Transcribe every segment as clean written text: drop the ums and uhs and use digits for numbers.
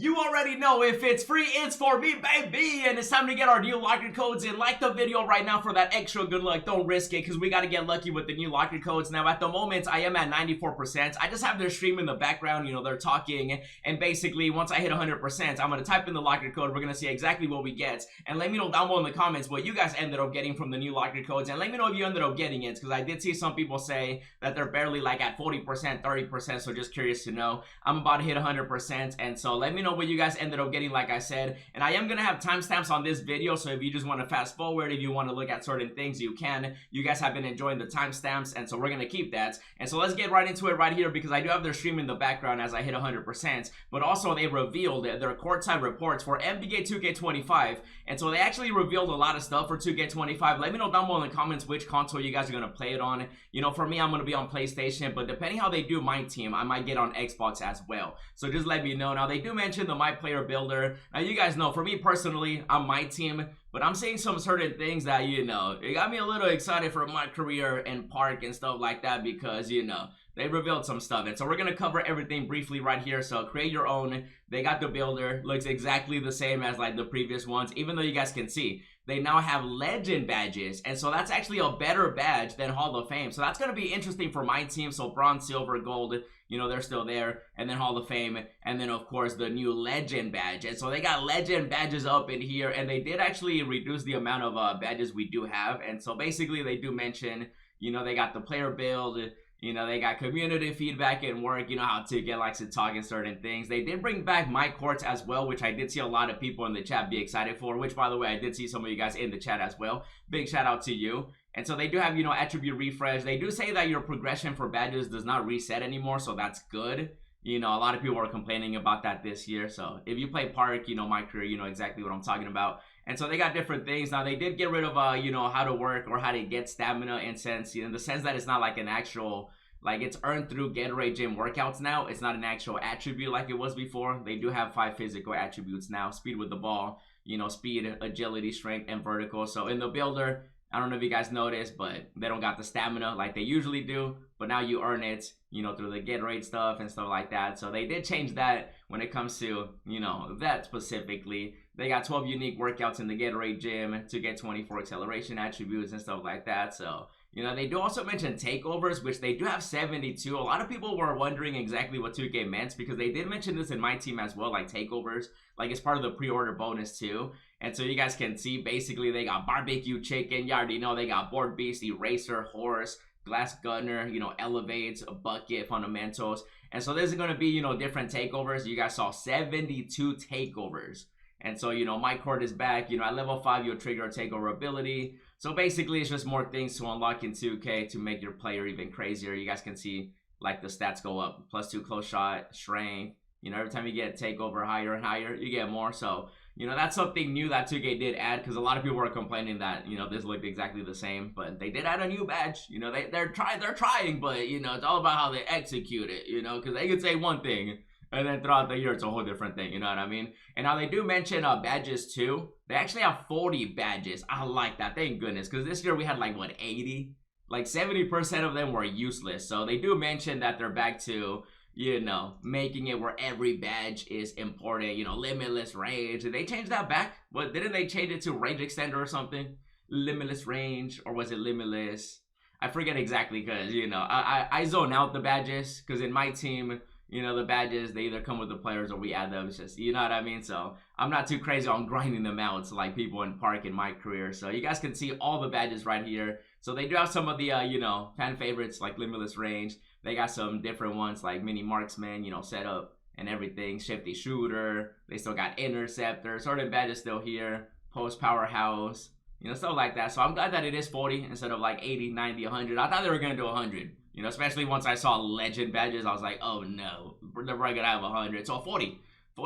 You already know if it's free, it's for me, baby. And it's time to get our new locker codes in. Like the video right now for that extra good luck. Don't risk it because we got to get lucky with the new locker codes. Now, at the moment, I am at 94%. I just have their stream in the background. You know, they're talking. And basically, once I hit 100%, I'm going to type in the locker code. We're going to see exactly what we get. And let me know down below in the comments what you guys ended up getting from the new locker codes. And let me know if you ended up getting it because I did see some people say that they're barely like at 40%, 30%. So just curious to know. I'm about to hit 100%. And so let me know what you guys ended up getting, like I said. And I am gonna have timestamps on this video, so if you just want to fast forward, if you want to look at certain things, you can. You guys have been enjoying the timestamps, and so we're gonna keep that. And so let's get right into it right here, because I do have their stream in the background as I hit 100%. But also they revealed their courtside reports for NBA 2K25, and so they actually revealed a lot of stuff for 2K25. Let me know down below in the comments which console you guys are gonna play it on. You know, for me, I'm gonna be on PlayStation, but depending how they do my team, I might get on Xbox as well. So just let me know. Now they do mention the MyPlayer Builder. Now you guys know, for me personally, I'm my team, but I'm seeing some certain things that, you know, it got me a little excited for MyCareer and Park and stuff like that, because, you know, they revealed some stuff. And so we're gonna cover everything briefly right here. So create your own. They got the builder, looks exactly the same as like the previous ones, even though you guys can see they now have legend badges, and so that's actually a better badge than Hall of Fame. So that's going to be interesting for my team. So bronze, silver, gold, you know, they're still there, and then Hall of Fame, and then of course the new legend badge. And so they got legend badges up in here, and they did actually reduce the amount of badges we do have. And so basically they do mention, you know, they got the player build, you know, they got community feedback and work, you know how 2K likes to talk in certain things. They did bring back MyCourt as well, which I did see a lot of people in the chat be excited for, which, by the way, I did see some of you guys in the chat as well. Big shout out to you. And so they do have, you know, attribute refresh. They do say that your progression for badges does not reset anymore, so that's good. You know, a lot of people are complaining about that this year. So if you play Park, you know, MyCareer, you know exactly what I'm talking about. And so they got different things. Now they did get rid of, you know, how to work or how to get stamina, in sense, you know, in the sense that it's not like an actual, like it's earned through Gatorade gym workouts now. It's not an actual attribute like it was before. They do have 5 physical attributes now. Speed with the ball, you know, speed, agility, strength, and vertical. So in the builder, I don't know if you guys noticed, but they don't got the stamina like they usually do. But now you earn it, you know, through the Gatorade stuff and stuff like that. So they did change that when it comes to, you know, that specifically. They got 12 unique workouts in the Gatorade gym to get 24 acceleration attributes and stuff like that. So, you know, they do also mention takeovers, which they do have 72. A lot of people were wondering exactly what 2K meant, because they did mention this in my team as well, like takeovers. Like it's part of the pre-order bonus too. And so you guys can see, basically, they got barbecue chicken. You already know they got board beast, eraser, horse, glass gunner, you know, elevates, a bucket, fundamentals. And so there's going to be, you know, different takeovers. You guys saw 72 takeovers. And so, you know, MyCourt is back. You know, at level 5, you'll trigger a takeover ability. So basically, it's just more things to unlock in 2K to make your player even crazier. You guys can see, like, the stats go up. +2 close shot, strength. You know, every time you get a takeover higher and higher, you get more. So, you know, that's something new that 2K did add, because a lot of people were complaining that, you know, this looked exactly the same. But they did add a new badge. You know, they're trying, but, you know, it's all about how they execute it, you know, because they could say one thing, and then throughout the year, it's a whole different thing, you know what I mean? And now they do mention badges too. They actually have 40 badges. I like that, thank goodness, because this year we had like, what, 80? Like 70% of them were useless. So they do mention that they're back to, you know, making it where every badge is important, you know, limitless range. Did they change that back? What, didn't they change it to range extender or something? Limitless range, or was it limitless? I forget exactly, because, you know, I zone out the badges, because in my team, you know, the badges, they either come with the players or we add them. It's just, you know what I mean? So I'm not too crazy on grinding them out to like people in Park in MyCareer. So you guys can see all the badges right here. So they do have some of the, you know, fan favorites like Limitless Range. They got some different ones like Mini Marksman, you know, setup and everything. Shifty Shooter. They still got Interceptor. Certain badges still here. Post Powerhouse. You know, stuff like that. So I'm glad that it is 40 instead of like 80, 90, 100. I thought they were going to do 100. You know, especially once I saw legend badges, I was like, oh no, they're going to have 100. So 40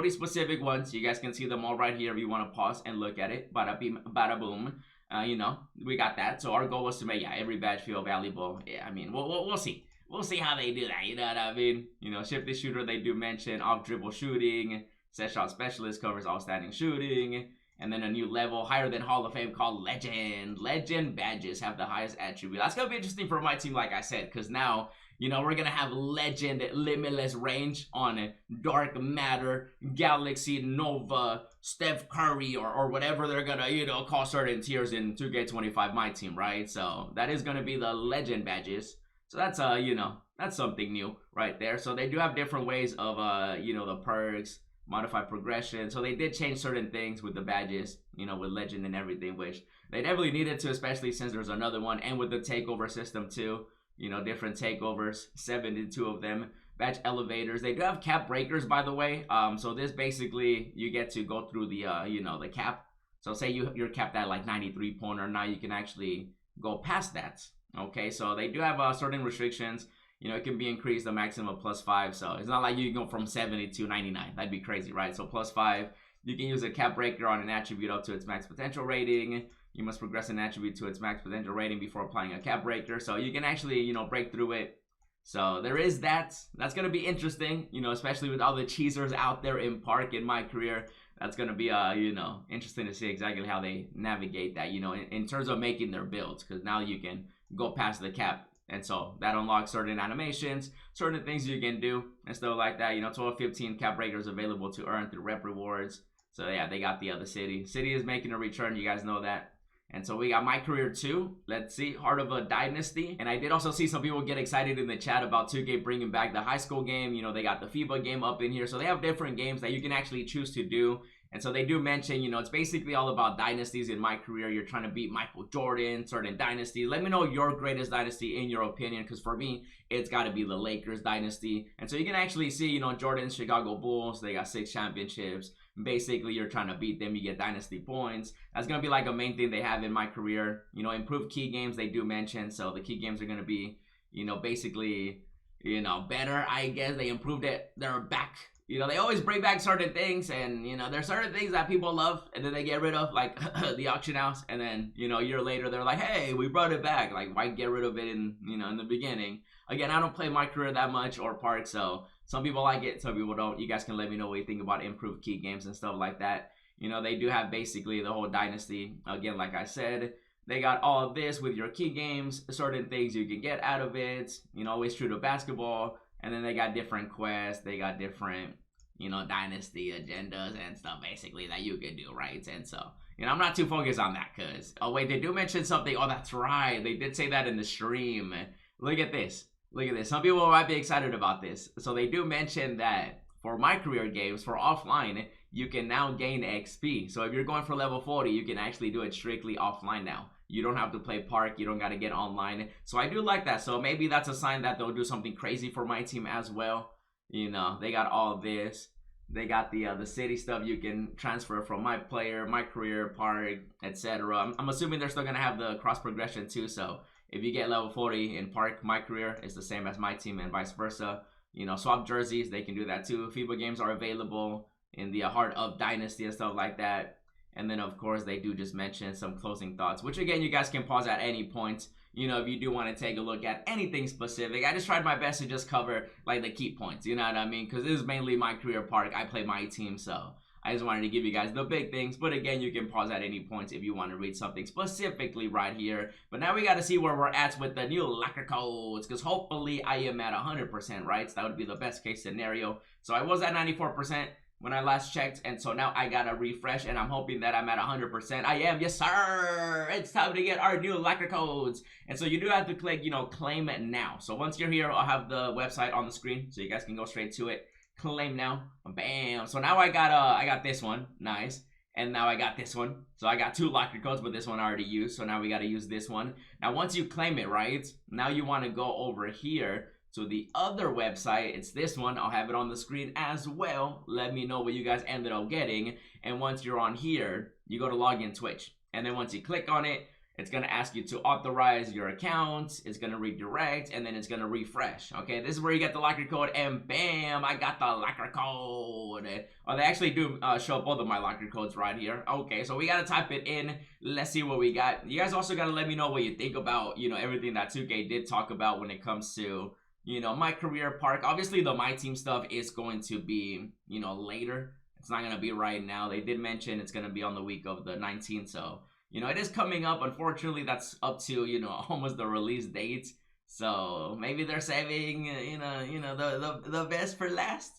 specific ones. You guys can see them all right here if you want to pause and look at it. Bada beam, bada boom. You know, we got that. So our goal was to make, yeah, every badge feel valuable. Yeah, I mean, we'll see. We'll see how they do that, you know what I mean? You know, Shifty Shooter, they do mention off dribble shooting. Set shot specialist covers all standing shooting. And then a new level higher than Hall of Fame called Legend. Legend badges have the highest attribute. That's going to be interesting for my team, like I said, because now, You know, we're gonna have legend limitless range on Dark Matter, Galaxy, Nova, Steph Curry, or whatever they're gonna, you know, call certain tiers in 2K25 My Team, right? So that is gonna be the legend badges. So that's you know, that's something new right there. So they do have different ways of you know, the perks, modified progression. So they did change certain things with the badges, you know, with legend and everything, which they definitely needed to, especially since there's another one, and with the takeover system too. You know, different takeovers, 72 of them. Badge elevators. They do have cap breakers, by the way. So this basically, you get to go through the you know, the cap. So say you're capped at like 93 pointer. Now you can actually go past that. Okay, so they do have certain restrictions. You know, it can be increased the maximum of +5. So it's not like you can go from 70 to 99. That'd be crazy, right? So +5. You can use a cap breaker on an attribute up to its max potential rating. You must progress an attribute to its max potential rating before applying a cap breaker. So you can actually, you know, break through it. So there is that. That's going to be interesting, you know, especially with all the cheesers out there in Park in MyCareer. That's going to be, you know, interesting to see exactly how they navigate that, you know, in terms of making their builds. Because now you can go past the cap. And so that unlocks certain animations, certain things you can do and stuff like that. You know, 12, 15 cap breakers available to earn through rep rewards. So yeah, they got the other city. City is making a return. You guys know that. And so we got MyCareer 2. Let's see, Heart of a Dynasty. And I did also see some people get excited in the chat about 2K bringing back the high school game. You know, they got the FIBA game up in here. So they have different games that you can actually choose to do. And so they do mention, you know, it's basically all about dynasties in MyCareer. You're trying to beat Michael Jordan, certain dynasties. Let me know your greatest dynasty in your opinion, because for me, it's got to be the Lakers dynasty. And so you can actually see, you know, Jordan's Chicago Bulls, they got 6 championships. Basically, you're trying to beat them. You get dynasty points. That's going to be like a main thing they have in MyCareer. You know, improved key games they do mention. So the key games are going to be, you know, basically, you know, better. I guess they improved it. They're back. You know, they always bring back certain things, and, you know, there's certain things that people love, and then they get rid of, like the auction house, and then, you know, a year later, they're like, hey, we brought it back. Like, why get rid of it in, you know, in the beginning? Again, I don't play MyCareer that much or Park, so some people like it, some people don't. You guys can let me know what you think about improved key games and stuff like that. You know, they do have basically the whole dynasty. Again, like I said, they got all of this with your key games, certain things you can get out of it, you know, always true to basketball. And then they got different quests, they got different, you know, dynasty agendas and stuff basically that you can do, right? And so, you know, I'm not too focused on that because, oh wait, they do mention something. Oh, that's right. They did say that in the stream. Look at this. Look at this. Some people might be excited about this. So they do mention that for MyCareer games, for offline, you can now gain XP. So if you're going for level 40, you can actually do it strictly offline now. You don't have to play Park. You don't got to get online. So I do like that. So maybe that's a sign that they'll do something crazy for my team as well. You know, they got all this. They got the city stuff you can transfer from MyPlayer, MyCareer, Park, etc. I'm assuming they're still going to have the cross progression too. So if you get level 40 in Park, MyCareer, it's the same as my team and vice versa. You know, swap jerseys, they can do that too. FIBA games are available in the Heart of Dynasty and stuff like that. And then, of course, they do just mention some closing thoughts, which, again, you guys can pause at any point, you know, if you do want to take a look at anything specific. I just tried my best to just cover, like, the key points, you know what I mean? Because this is mainly MyCareer Park. I play my team, so I just wanted to give you guys the big things. But, again, you can pause at any point if you want to read something specifically right here. But now we got to see where we're at with the new locker codes, because hopefully I am at 100%, right? So that would be the best case scenario. So I was at 94%. When I last checked, and so now I gotta refresh, and I'm hoping that I'm at 100%. I am, yes sir! It's time to get our new locker codes. And so you do have to click, you know, claim it now. So once you're here, I'll have the website on the screen, so you guys can go straight to it. Claim now, bam. So now I got this one, nice. And now I got this one. So I got 2 locker codes, but this one I already used, so now we gotta use this one. Now once you claim it, right, now you wanna go over here to the other website. It's this one. I'll have it on the screen as well. Let me know what you guys ended up getting. And once you're on here, you go to login Twitch. And then once you click on it, it's going to ask you to authorize your account. It's going to redirect, and then it's going to refresh. Okay, this is where you get the locker code, and bam, I got the locker code. Oh, they actually do show both of my locker codes right here. Okay, so we got to type it in. Let's see what we got. You guys also got to let me know what you think about, you know, everything that 2K did talk about when it comes to, you know, MyCareer Park. Obviously, the My Team stuff is going to be, you know, later. It's not going to be right now. They did mention it's going to be on the week of the 19th. So, you know, it is coming up. Unfortunately, that's up to, you know, almost the release date. So maybe they're saving, the best for last.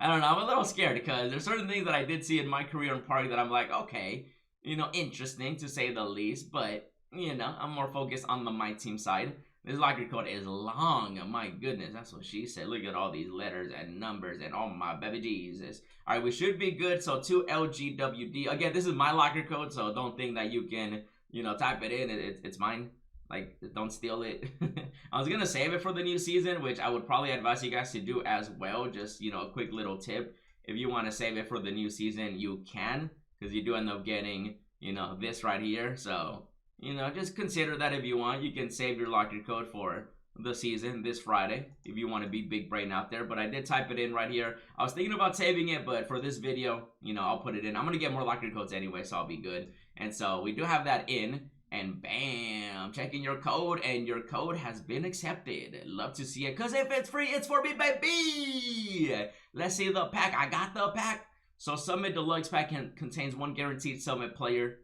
I don't know. I'm a little scared because there's certain things that I did see in MyCareer and Park that I'm like, okay, interesting to say the least. But I'm more focused on the My Team side. This locker code is long. My goodness, that's what she said. Look at all these letters and numbers and oh my baby Jesus. All right, we should be good. So 2LGWD. Again, this is my locker code, so don't think that you can, type it in. It's mine. Like, don't steal it. I was gonna save it for the new season, which I would probably advise you guys to do as well. Just, a quick little tip. If you want to save it for the new season, you can, because you do end up getting, this right here. So, just consider that if you want. You can save your locker code for the season this Friday if you want to be big brain out there. But I did type it in right here. I was thinking about saving it, but for this video, I'll put it in. I'm gonna get more locker codes anyway, so I'll be good. And so we do have that in, and bam, checking your code, and your code has been accepted. Love to see it, because if it's free, it's for me, baby. Let's see the pack. I got the pack. So Summit Deluxe pack contains 1 guaranteed Summit player.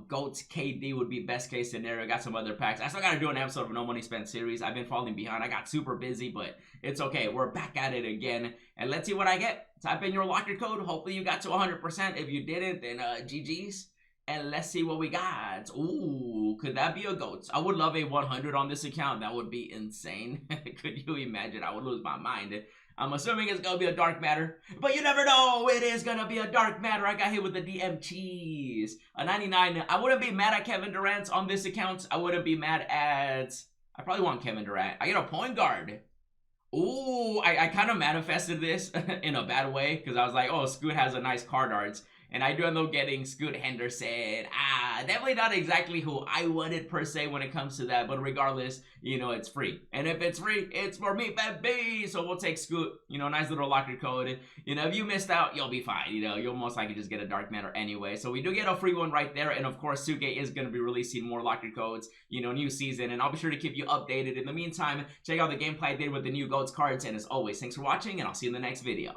GOAT's KD would be best case scenario. Got some other packs. I still got to do an episode of No Money Spent series. I've been falling behind. I got super busy, but it's okay. We're back at it again. And let's see what I get. Type in your locker code. Hopefully you got to 100%. If you didn't, then GG's. And let's see what we got. Ooh, could that be a GOAT? I would love a 100 on this account. That would be insane. Could you imagine? I would lose my mind. I'm assuming it's going to be a dark matter, but you never know. It is going to be a dark matter. I got hit with the DM cheese. A 99. I wouldn't be mad at Kevin Durant on this account. I wouldn't be mad at... I probably want Kevin Durant. I get a point guard. Ooh, I kind of manifested this in a bad way because I was like, oh, Scoot has a nice card arts. And I do end up getting Scoot Henderson. Definitely not exactly who I wanted per se when it comes to that. But regardless, it's free. And if it's free, it's for me, baby. So we'll take Scoot. Nice little locker code. If you missed out, you'll be fine. You'll most likely just get a dark matter anyway. So we do get a free one right there. And of course, 2K is going to be releasing more locker codes, new season. And I'll be sure to keep you updated. In the meantime, check out the gameplay I did with the new GOATS cards. And as always, thanks for watching. And I'll see you in the next video.